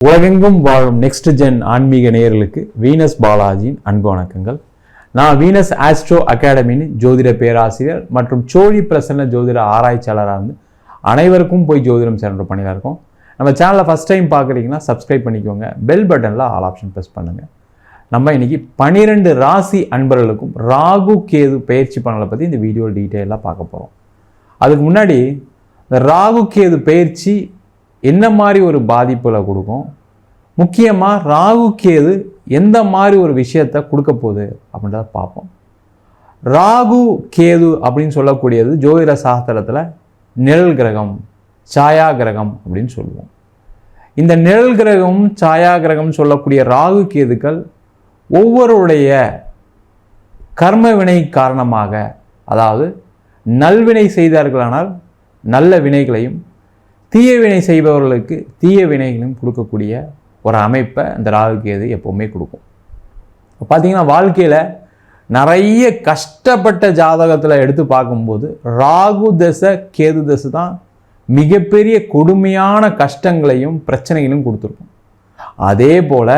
உலகெங்கும் வாழும் next gen ஆன்மீக நேயர்களுக்கு வீனஸ் பாலாஜியின் அன்பு வணக்கங்கள். நான் வீனஸ் ஆஸ்ட்ரோ அகாடமியின் ஜோதிட பேராசிரியர் மற்றும் சோழி பிரசன்ன ஜோதிட ஆராய்ச்சியாளராக இருந்து அனைவருக்கும் போய் ஜோதிடம் சேர்ந்த பணியில் இருக்கோம். நம்ம சேனலை ஃபஸ்ட் டைம் பார்க்குறீங்கன்னா சப்ஸ்கிரைப் பண்ணிக்கோங்க, பெல் பட்டனில் ஆல் ஆப்ஷன் ப்ரெஸ் பண்ணுங்கள். நம்ம இன்னைக்கு 12 ராசி அன்பர்களுக்கும் ராகு கேது பயிற்சி பலனை பற்றி இந்த வீடியோ டீட்டெயிலாக பார்க்க போகிறோம். அதுக்கு முன்னாடி இந்த ராகு கேது பயிற்சி என்ன மாதிரி ஒரு பாதிப்புகளை கொடுக்கும், முக்கியமாக ராகு கேது எந்த மாதிரி ஒரு விஷயத்தை கொடுக்க போகுது அப்படின்றத பார்ப்போம். ராகு கேது அப்படின்னு சொல்லக்கூடியது ஜோதிட சாஸ்திரத்தில் நிழல் கிரகம், சாயா கிரகம் அப்படின்னு சொல்லுவோம். இந்த நிழல் கிரகம், சாயா கிரகம் சொல்லக்கூடிய ராகு கேதுக்கள் ஒவ்வொருடைய கர்ம வினை காரணமாக, அதாவது நல்வினை செய்தார்களானால் நல்ல வினைகளையும், தீய வினை செய்பவர்களுக்கு தீய வினைகளையும் கொடுக்கக்கூடிய ஒரு அமைப்பை இந்த ராகு கேது எப்போவுமே கொடுக்கும். பார்த்தீங்கன்னா வாழ்க்கையில் நிறைய கஷ்டப்பட்ட ஜாதகத்தில் எடுத்து பார்க்கும்போது ராகு தசை கேது தசை தான் மிகப்பெரிய கொடுமையான கஷ்டங்களையும் பிரச்சனைகளையும் கொடுத்துருக்கும். அதே போல்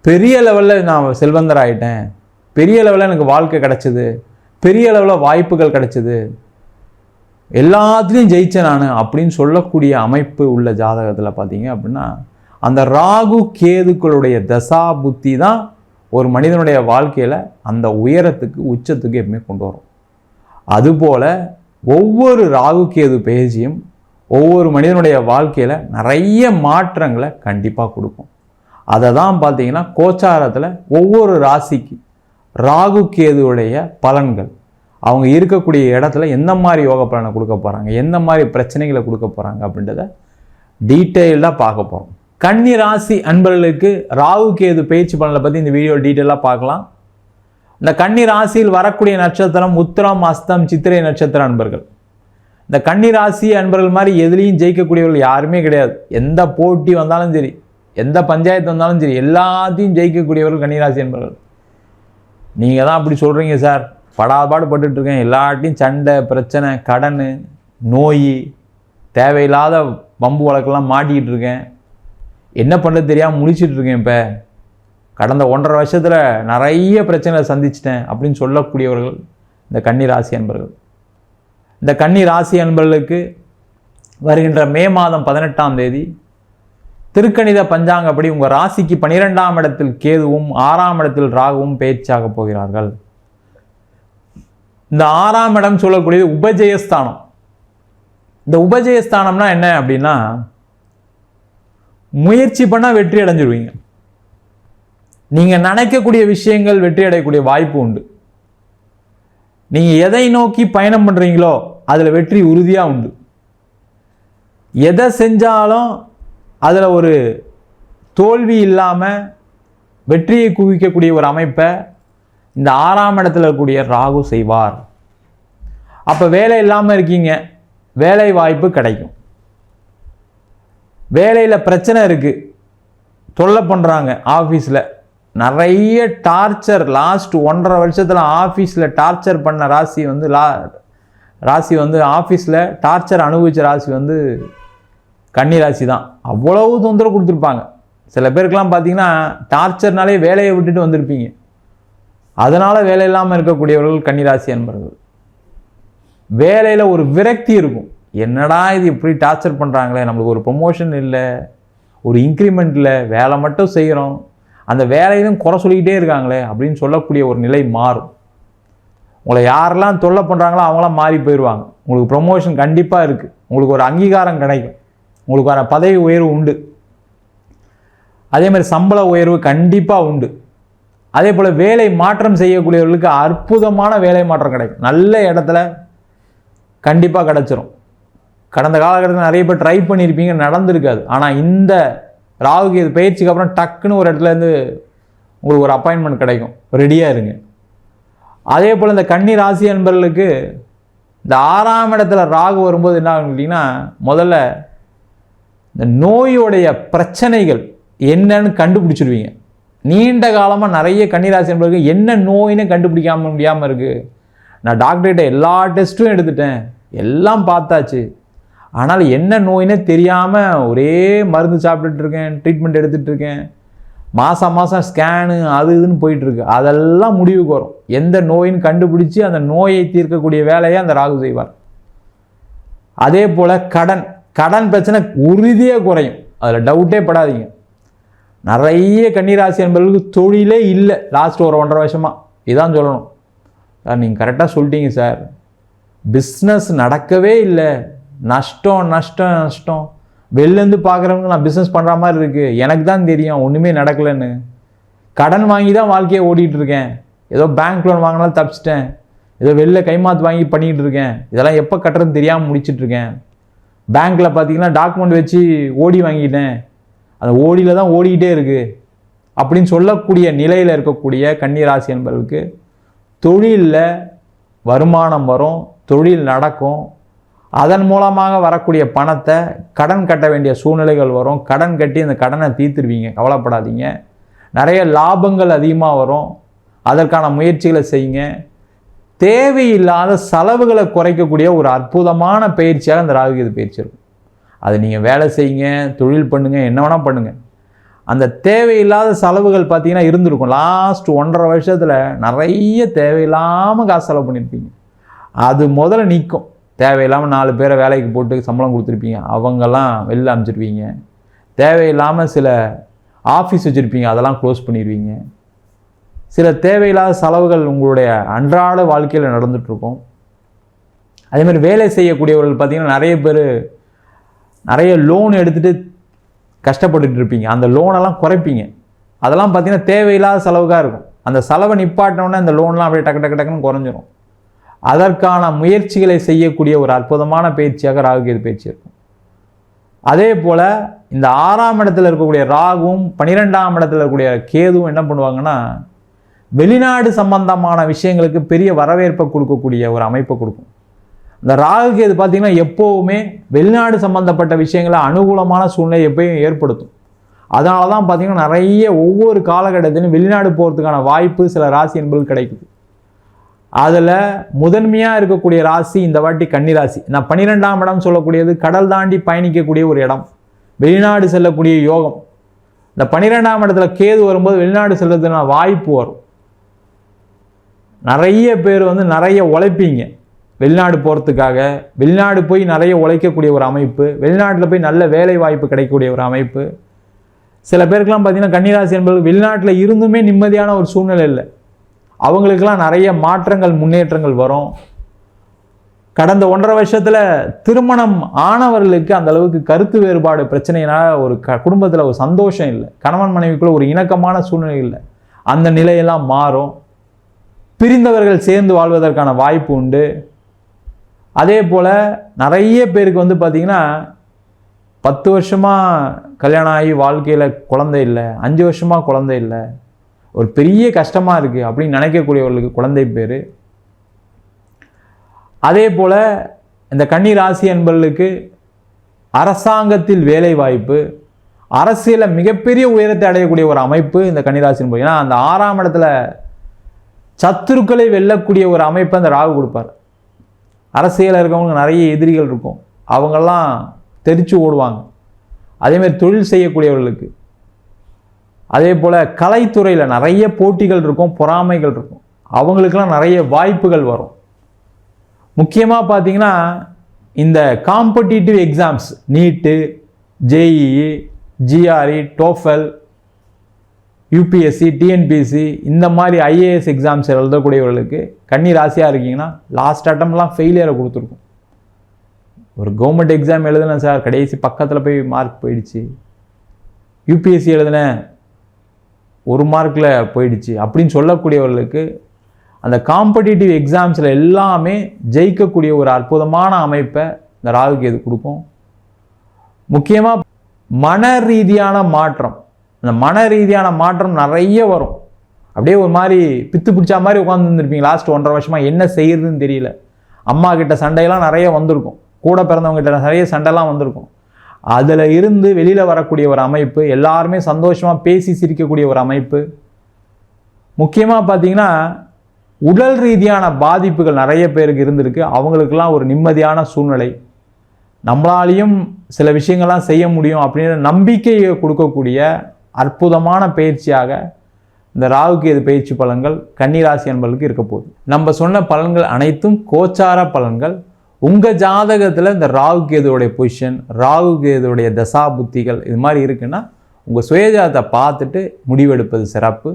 பெரிய லெவலில் நான் செல்வந்தர் ஆகிட்டேன், பெரிய லெவலில் எனக்கு வாழ்க்கை கிடச்சிது, பெரிய லெவலில் வாய்ப்புகள் கிடச்சிது, எல்லாத்துலேயும் ஜெயிச்சேன் நான் அப்படின்னு சொல்லக்கூடிய அமைப்பு உள்ள ஜாதகத்தில் பார்த்தீங்க அப்படின்னா அந்த ராகு கேதுக்களுடைய தசா புத்தி தான் ஒரு மனிதனுடைய வாழ்க்கையில் அந்த உயரத்துக்கு உச்சத்துக்கு எப்பவுமே கொண்டு வரும். அதுபோல் ஒவ்வொரு ராகு கேது பயிற்சியும் ஒவ்வொரு மனிதனுடைய வாழ்க்கையில் நிறைய மாற்றங்களை கண்டிப்பாக கொடுக்கும். அதை தான் பார்த்தீங்கன்னா கோச்சாரத்தில் ஒவ்வொரு ராசிக்கு ராகு கேதுவுடைய பலன்கள், அவங்க இருக்கக்கூடிய இடத்துல எந்த மாதிரி யோக பலனை கொடுக்க போகிறாங்க, எந்த மாதிரி பிரச்சனைகளை கொடுக்க போகிறாங்க அப்படின்றத டீட்டெயிலாக பார்க்க போகிறோம். கன்னி ராசி அன்பர்களுக்கு ராகு கேது பயிற்சி பலனை பற்றி இந்த வீடியோ டீட்டெயிலாக பார்க்கலாம். இந்த கன்னி ராசியில் வரக்கூடிய நட்சத்திரம் உத்திரம், அஸ்தம், சித்திரை நட்சத்திர அன்பர்கள். இந்த கன்னி ராசி அன்பர்கள் மாதிரி எதுலேயும் ஜெயிக்கக்கூடியவர்கள் யாருமே கிடையாது. எந்த போட்டி வந்தாலும் சரி, எந்த பஞ்சாயத்து வந்தாலும் சரி, எல்லாத்தையும் ஜெயிக்கக்கூடியவர்கள் கன்னிராசி அன்பர்கள். நீங்கள் தான் அப்படி சொல்கிறீங்க சார், படாபாடு பட்டுட்ருக்கேன், எல்லாட்டையும் சண்டை பிரச்சனை, கடன், நோய், தேவையில்லாத வம்பு வழக்கெல்லாம் மாட்டிக்கிட்டு இருக்கேன், என்ன பண்ணுறது தெரியாமல் முழிச்சிட்ருக்கேன், இப்போ கடந்த 1.5 வருஷத்தில் நிறைய பிரச்சனைகளை சந்திச்சிட்டேன் அப்படின்னு சொல்லக்கூடியவர்கள் இந்த கன்னி ராசி அன்பர்கள். இந்த கன்னி ராசி அன்பர்களுக்கு வருகின்ற மே மாதம் 18ஆம் தேதி திருக்கணித பஞ்சாங்கப்படி உங்கள் ராசிக்கு 12ஆம் இடத்தில் கேதுவும் 6ஆம் இடத்தில் ராகுவும் பயிற்சியாக போகிறார்கள். இந்த 6ஆம் இடம் சொல்லக்கூடியது உபஜயஸ்தானம். இந்த உபஜயஸ்தானம்னா என்ன அப்படின்னா, முயற்சி பண்ணால் வெற்றி அடைஞ்சிருவீங்க. நீங்கள் நினைக்கக்கூடிய விஷயங்கள் வெற்றி அடையக்கூடிய வாய்ப்பு உண்டு. நீங்கள் எதை நோக்கி பயணம் பண்ணுறீங்களோ அதில் வெற்றி உறுதியாக உண்டு. எதை செஞ்சாலும் அதில் ஒரு தோல்வி இல்லாமல் வெற்றியை குவிக்கக்கூடிய ஒரு அமைப்பை இந்த 6ஆம் இடத்துல இருக்கக்கூடிய ராகு செய்வார். அப்போ வேலை இல்லாமல் இருக்கீங்க, வேலை வாய்ப்பு கிடைக்கும். வேலையில் பிரச்சனை இருக்குது, தொல்லை பண்ணுறாங்க, ஆஃபீஸில் நிறைய டார்ச்சர், லாஸ்ட் 1.5 வருஷத்தில் ஆஃபீஸில் டார்ச்சர் பண்ண ராசி வந்து ஆஃபீஸில் டார்ச்சர் அனுபவித்த ராசி வந்து கன்னி ராசி தான். அவ்வளவு தொந்தரவு கொடுத்துருப்பாங்க. சில பேருக்கெல்லாம் பார்த்தீங்கன்னா டார்ச்சர்னாலே வேலையை விட்டுட்டு வந்திருப்பீங்க. அதனால் வேலை இல்லாமல் இருக்கக்கூடியவர்கள் கன்னிராசி அன்பர்கள். வேலையில் ஒரு விரக்தி இருக்கும், என்னடா இது இப்படி டார்ச்சர் பண்ணுறாங்களே, நம்மளுக்கு ஒரு ப்ரொமோஷன் இல்லை, ஒரு இன்க்ரிமெண்ட் இல்லை, வேலை மட்டும் செய்கிறோம், அந்த வேலையிலும் குறை சொல்லிக்கிட்டே இருக்காங்களே அப்படின்னு சொல்லக்கூடிய ஒரு நிலை மாறும். உங்களை யாரெல்லாம் தொல்லை பண்ணுறாங்களோ அவங்களாம் மாறி போயிடுவாங்க. உங்களுக்கு ப்ரொமோஷன் கண்டிப்பாக இருக்குது, உங்களுக்கு ஒரு அங்கீகாரம் கிடைக்கும், உங்களுக்கு வர பதவி உயர்வு உண்டு, அதே மாதிரி சம்பள உயர்வு கண்டிப்பாக உண்டு. அதே போல் வேலை மாற்றம் செய்யக்கூடியவர்களுக்கு அற்புதமான வேலை மாற்றம் கிடைக்கும், நல்ல இடத்துல கண்டிப்பாக கிடச்சிரும். கடந்த காலகட்டத்தில் நிறைய பேர் ட்ரை பண்ணியிருப்பீங்க, நடந்திருக்காது. ஆனால் இந்த ராகு கேது பயிற்சிக்கு அப்புறம் டக்குன்னு ஒரு இடத்துலேருந்து உங்களுக்கு ஒரு அப்பாயின்மெண்ட் கிடைக்கும், ரெடியாக இருங்க. அதே போல் இந்த கன்னி ராசி அன்பர்களுக்கு இந்த 6ஆம் இடத்துல ராகு வரும்போது என்ன ஆகும் கேட்டிங்கன்னா, முதல்ல இந்த நோயுடைய பிரச்சனைகள் என்னன்னு கண்டுபிடிச்சிடுவீங்க. நீண்ட காலமாக நிறைய கன்னிராசி என்பவர்கள் என்ன நோயின்னு கண்டுபிடிக்காம முடியாமல் இருக்குது. நான் டாக்டர்கிட்ட எல்லா டெஸ்ட்டும் எடுத்துட்டேன், எல்லாம் பார்த்தாச்சு, ஆனால் என்ன நோயினே தெரியாமல் ஒரே மருந்து சாப்பிட்டுட்டு இருக்கேன், ட்ரீட்மெண்ட் எடுத்துகிட்டு இருக்கேன், மாதம் ஸ்கேனு அது இதுன்னு போயிட்டுருக்கு. அதெல்லாம் முடிவுக்கு வரும். எந்த நோயின்னு கண்டுபிடிச்சி அந்த நோயை தீர்க்கக்கூடிய வேலையை அந்த ராகு செய்வார். அதே போல் கடன் பிரச்சனை உறுதியாக குறையும், அதில் டவுட்டே படாதீங்க. நிறைய கன்னிராசி என்பவர்களுக்கு தொழிலே இல்லை லாஸ்ட் ஒரு 1.5 வருஷமாக. இதான் சொல்லணும் சார், நீங்கள் கரெக்டாக சொல்லிட்டீங்க சார், பிஸ்னஸ் நடக்கவே இல்லை, நஷ்டம். வெளிலேருந்து பார்க்குறவங்க நான் பிஸ்னஸ் பண்ணுற மாதிரி இருக்குது, எனக்கு தான் தெரியும் ஒன்றுமே நடக்கலைன்னு. கடன் வாங்கி தான் வாழ்க்கையை ஓடிட்டு இருக்கேன், ஏதோ பேங்க் லோன் வாங்கினாலும் தப்பிச்சிட்டேன், ஏதோ வெளில கைமாத்து வாங்கி பண்ணிக்கிட்டு இருக்கேன், இதெல்லாம் எப்போ கட்டுறதுன்னு தெரியாமல் முடிச்சிட்ருக்கேன். பேங்க்கில் பார்த்தீங்கன்னா டாக்குமெண்ட் வச்சு ஓடி வாங்கிட்டேன், அந்த ஓடியில் தான் ஓடிக்கிட்டே இருக்குது அப்படின்னு சொல்லக்கூடிய நிலையில் இருக்கக்கூடிய கன்னிராசி என்பவர்களுக்கு தொழிலில் வருமானம் வரும், தொழில் நடக்கும். அதன் மூலமாக வரக்கூடிய பணத்தை கடன் கட்ட வேண்டிய சூழ்நிலைகள் வரும். கடன் கட்டி அந்த கடனை தீர்த்துருவீங்க, கவலைப்படாதீங்க. நிறைய லாபங்கள் அதிகமாக வரும், அதற்கான முயற்சிகளை செய்யுங்க. தேவையில்லாத செலவுகளை குறைக்கக்கூடிய ஒரு அற்புதமான பயிற்சியாக அந்த ராகுகேது பயிற்சி இருக்கும். அது நீங்கள் வேலை செய்யுங்க, தொழில் பண்ணுங்கள், என்ன வேணால் பண்ணுங்கள். அந்த தேவையில்லாத செலவுகள் பார்த்தீங்கன்னா இருந்திருக்கும். லாஸ்ட் 1.5 வருஷத்தில் நிறைய தேவையில்லாமல் காசு செலவு பண்ணியிருப்பீங்க. அது முதல்ல நிற்கும். தேவையில்லாமல் 4 பேரை வேலைக்கு போட்டு சம்பளம் கொடுத்துருப்பீங்க, அவங்கெல்லாம் வெளில அனுப்பிச்சிருப்பீங்க. தேவையில்லாமல் சில ஆஃபீஸ் வச்சுருப்பீங்க, அதெல்லாம் க்ளோஸ் பண்ணிடுவீங்க. சில தேவையில்லாத செலவுகள் உங்களுடைய அன்றாட வாழ்க்கையில் நடந்துகிட்ருக்கும். அதேமாதிரி வேலை செய்யக்கூடியவர்கள் பார்த்திங்கன்னா நிறைய பேர் நிறைய லோன் எடுத்துகிட்டு கஷ்டப்பட்டுட்டு இருப்பீங்க. அந்த லோனெல்லாம் குறைப்பீங்க. அதெல்லாம் பார்த்திங்கன்னா தேவையில்லாத செலவுக்காக இருக்கும். அந்த செலவை நிப்பாட்டினோன்னே அந்த லோன்லாம் அப்படியே டக்குன்னு குறைஞ்சிரும். அதற்கான முயற்சிகளை செய்யக்கூடிய ஒரு அற்புதமான பயிற்சியாக ராகுகேது பயிற்சி இருக்கும். அதே போல் இந்த 6ஆம் இடத்துல இருக்கக்கூடிய ராகுவும் 12ஆம் இடத்துல இருக்கக்கூடிய கேதுவும் என்ன பண்ணுவாங்கன்னா, வெளிநாடு சம்பந்தமான விஷயங்களுக்கு பெரிய வரவேற்பை கொடுக்கக்கூடிய ஒரு அமைப்பை கொடுக்கும். இந்த ராகுகேது பார்த்திங்கன்னா எப்போவுமே வெளிநாடு சம்பந்தப்பட்ட விஷயங்களை அனுகூலமான சூழ்நிலை எப்பயும் ஏற்படுத்தும். அதனால தான் பார்த்திங்கன்னா நிறைய ஒவ்வொரு காலகட்டத்திலும் வெளிநாடு போகிறதுக்கான வாய்ப்பு சில ராசி என்பது கிடைக்குது. அதில் முதன்மையாக இருக்கக்கூடிய ராசி இந்த வாட்டி கன்னிராசி. நான் 12ஆம் இடம் சொல்லக்கூடியது கடல் தாண்டி பயணிக்கக்கூடிய ஒரு இடம், வெளிநாடு செல்லக்கூடிய யோகம். இந்த 12ஆம் இடத்துல கேது வரும்போது வெளிநாடு செல்றதுக்கான வாய்ப்பு வரும். நிறைய பேர் நிறைய உழைப்பீங்க வெளிநாடு போகிறதுக்காக. வெளிநாடு போய் நிறைய உழைக்கக்கூடிய ஒரு அமைப்பு, வெளிநாட்டில் போய் நல்ல வேலை வாய்ப்பு கிடைக்கக்கூடிய ஒரு அமைப்பு. சில பேருக்கெல்லாம் பார்த்தீங்கன்னா கன்னிராசி என்பது வெளிநாட்டில் இருந்துமே நிம்மதியான ஒரு சூழ்நிலை இல்லை. அவங்களுக்கெல்லாம் நிறைய மாற்றங்கள் முன்னேற்றங்கள் வரும். கடந்த 1.5 வருஷத்தில் திருமணம் ஆனவர்களுக்கு அந்த அளவுக்கு கருத்து வேறுபாடு பிரச்சனையினால் ஒரு குடும்பத்தில் ஒரு சந்தோஷம் இல்லை, கணவன் மனைவிக்குள்ள ஒரு இணக்கமான சூழ்நிலை இல்லை. அந்த நிலையெல்லாம் மாறும். பிரிந்தவர்கள் சேர்ந்து வாழ்வதற்கான வாய்ப்பு உண்டு. அதே போல் நிறைய பேருக்கு பார்த்திங்கன்னா 10 வருஷமாக கல்யாணம் ஆகி வாழ்க்கையில் குழந்தை இல்லை, 5 வருஷமாக குழந்தை இல்லை, ஒரு பெரிய கஷ்டமாக இருக்குது அப்படின்னு நினைக்கக்கூடியவர்களுக்கு குழந்தை பேர். அதே போல் இந்த கன்னி ராசி என்பவர்களுக்கு அரசாங்கத்தில் வேலை வாய்ப்பு, அரசியலில் மிகப்பெரிய உயரத்தை அடையக்கூடிய ஒரு அமைப்பு இந்த கன்னிராசி என்பது. ஏன்னா அந்த 6ஆம் இடத்துல சத்துருக்களை வெல்லக்கூடிய ஒரு அமைப்பை அந்த ராகு கொடுப்பார். அரசியலில் இருக்கவங்களுக்கு நிறைய எதிரிகள் இருக்கும், அவங்கெல்லாம் தெரிச்சு ஓடுவாங்க. அதேமாதிரி தொழில் செய்யக்கூடியவர்களுக்கு, அதே போல் கலைத்துறையில் நிறைய போட்டிகள் இருக்கும், பொறாமைகள் இருக்கும், அவங்களுக்கெல்லாம் நிறைய வாய்ப்புகள் வரும். முக்கியமாக பார்த்தீங்கன்னா இந்த competitive exams, NEET, JEE, GRE, TOEFL, UPSC, TNPSC, இந்த மாதிரி ஐஏஎஸ் எக்ஸாம்ஸ் எழுதக்கூடியவர்களுக்கு கன்னி ராசியாக இருக்கீங்கன்னா லாஸ்ட் அட்டம்லாம் ஃபெயிலியரை கொடுத்துருக்கும். ஒரு கவர்மெண்ட் எக்ஸாம் எழுதுனேன் சார், கடைசி பக்கத்தில் போய் மார்க் போயிடுச்சு. யூபிஎஸ்சி எழுதுனேன், 1 மார்க்கில் போயிடுச்சு அப்படின்னு சொல்லக்கூடியவர்களுக்கு அந்த காம்படிட்டிவ் எக்ஸாம்ஸில் எல்லாமே ஜெயிக்கக்கூடிய ஒரு அற்புதமான அமைப்பை இந்த ராகுகேது கொடுக்கும். முக்கியமாக மன ரீதியான மாற்றம், அந்த மன ரீதியான மாற்றம் நிறைய வரும். அப்படியே ஒரு மாதிரி பித்து பிடிச்சா மாதிரி உட்காந்துருந்துருப்பீங்க லாஸ்ட் 1.5 வருஷமாக, என்ன செய்யறதுன்னு தெரியல. அம்மா கிட்ட சண்டையெல்லாம் நிறைய வந்திருக்கும், கூட பிறந்தவங்ககிட்ட நிறைய சண்டைலாம் வந்திருக்கும். அதில் இருந்து வெளியில் வரக்கூடிய ஒரு அமைப்பு, எல்லாருமே சந்தோஷமாக பேசி சிரிக்கக்கூடிய ஒரு அமைப்பு. முக்கியமாக பார்த்தீங்கன்னா உடல் ரீதியான பாதிப்புகள் நிறைய பேருக்கு இருந்திருக்கு, அவங்களுக்கெல்லாம் ஒரு நிம்மதியான சூழ்நிலை, நம்மளாலையும் சில விஷயங்கள்லாம் செய்ய முடியும் அப்படின்ற நம்பிக்கையை கொடுக்கக்கூடிய அற்புதமான பயிற்சியாக இந்த ராகு கேது பயிற்சி பலன்கள் கன்னிராசி அன்பர்களுக்கு இருக்க போகுது. நம்ம சொன்ன பலன்கள் அனைத்தும் கோச்சார பலன்கள். உங்கள் ஜாதகத்தில் இந்த ராகு கேதுவோடைய பொசிஷன், ராகு கேதுவோடைய தசா புத்திகள் இது மாதிரி இருக்குன்னா உங்கள் சுயஜாதத்தை பார்த்துட்டு முடிவெடுப்பது சிறப்பு.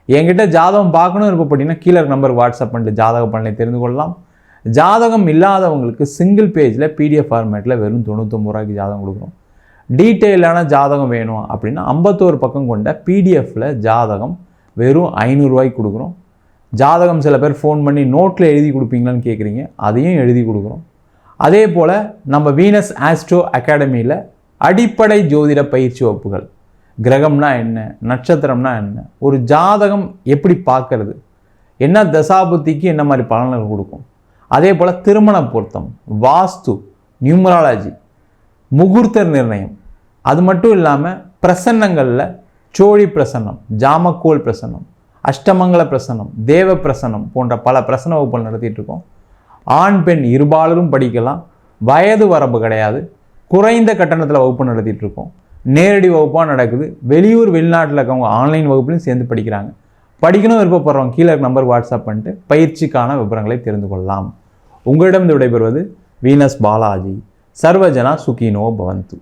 என்கிட்ட ஜாதகம் பார்க்கணும் இருப்பப்பட்டீங்கன்னா கீழே நம்பர் வாட்ஸ்அப் பண்ணிட்டு ஜாதக பலனை தெரிந்து கொள்ளலாம். ஜாதகம் இல்லாதவங்களுக்கு சிங்கிள் பேஜில் PDF ஃபார்மேட்டில் வெறும் 99 ரூபாய்க்கு ஜாதகம் கொடுக்குறோம். டீட்டெயிலான ஜாதகம் வேணும் அப்படின்னா 51 பக்கம் கொண்ட PDFல ஜாதகம் வெறும் 500 ரூபாய்க்கு கொடுக்குறோம். ஜாதகம் சில பேர் ஃபோன் பண்ணி நோட்டில் எழுதி கொடுப்பீங்களான்னு கேட்குறீங்க, அதையும் எழுதி கொடுக்குறோம். அதே போல் நம்ம வீனஸ் ஆஸ்ட்ரோ அகாடமியில் அடிப்படை ஜோதிட பயிற்சி வகுப்புகள், கிரகம்னா என்ன, நட்சத்திரம்னா என்ன, ஒரு ஜாதகம் எப்படி பார்க்கறது, என்ன தசாபுத்திக்கு என்ன மாதிரி பலன்கள் கொடுக்கும், அதே போல் திருமண பொருத்தம், வாஸ்து, நியூமராலஜி, முகூர்த்த நிர்ணயம், அது மட்டும் இல்லாமல் பிரசன்னங்களில் சோழி பிரசன்னம், ஜாமக்கோல் பிரசன்னம், அஷ்டமங்கல பிரசன்னம், தேவ பிரசன்னம் போன்ற பல பிரசன்ன வகுப்புகள் நடத்திட்டு இருக்கோம். ஆண் பெண் இருபாலரும் படிக்கலாம். வயது வரம்பு கிடையாது. குறைந்த கட்டணத்தில் வகுப்பு நடத்திட்டு இருக்கோம். நேரடி வகுப்பாக நடக்குது. வெளியூர் வெளிநாட்டில் இருக்கவங்க ஆன்லைன் வகுப்புலையும் சேர்ந்து படிக்கிறாங்க. படிக்கணும் விருப்பப்படுறவங்க கீழே நம்பர் வாட்ஸ்அப் பண்ணிட்டு பயிற்சிக்கான விவரங்களை தெரிந்து கொள்ளலாம். உங்களிடம் விடைபெறுவது வீனஸ் பாலாஜி. சர்வஜனா சுகினோ பவந்து.